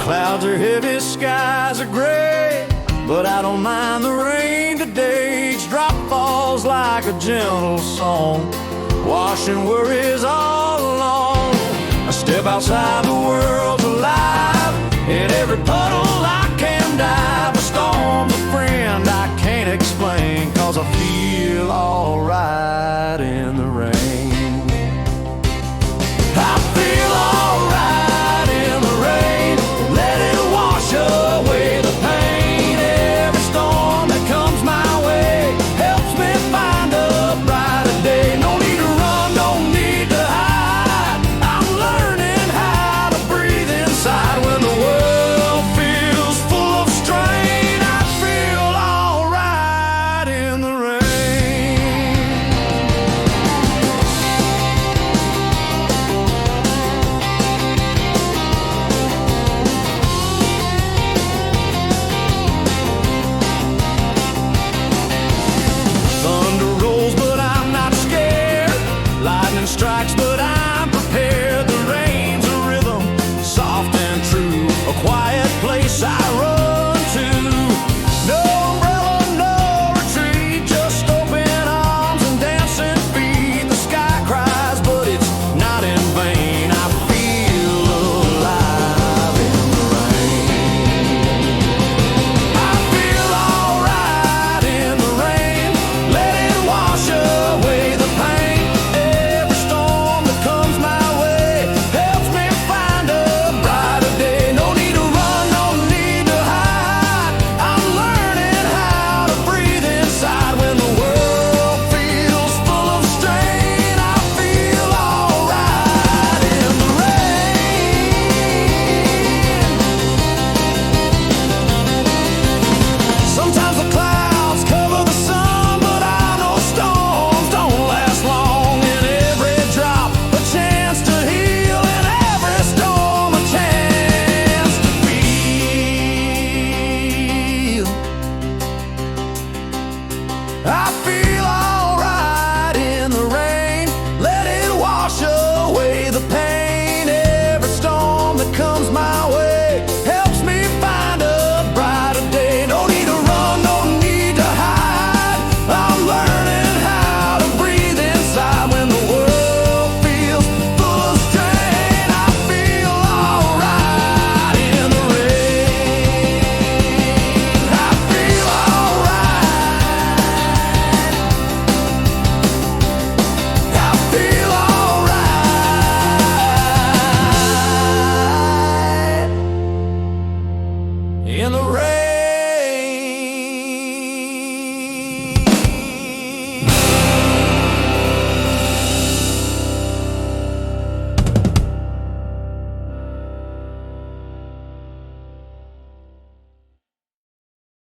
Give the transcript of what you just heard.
Clouds are heavy, skies are gray, but I don't mind the rain today. Each drop falls like a gentle song, washing worries all along. I step outside, the world's alive. In every puddle I can dive. A storm's a friend I can't explain, 'cause I feel alright in the rain. I feel alright in the rain. Let it wash away the pain. Every storm that comes my way helps me find a brighter day. No need to run, no need to hide. I'm learning how to breathe inside. When the world feels full of strain, I feel alright in the rain. Thunder rolls, but I'm not scared. Lightning strikes, but I'm prepared. The rain's a rhythm, soft and true, a quiet place I run to. No umbrella, no retreat, just open arms and dancing feet. The sky cries, but it's not in vain. I feel alive in the rain. I feel alright in the rain. Let it wash away the pain. Every storm that comes my way helps me find a brighter day. No need to run, no need to hide. I'm learning how to breathe inside. When the world feels full of strain, I feel alright in the rain. Sometimes the clouds cover the sun, but I know storms don't last long. In every drop, a chance to heal. In every storm, a chance to feel. I feel alright in the rain. Let it wash away the pain. Every storm that comes my way helps me find a brighter day. No need to run, no need to hide. I'm learning how to breathe inside. When the world feels full of strain, I feel alright in the rain. I feel alright. I feel alright in the rain.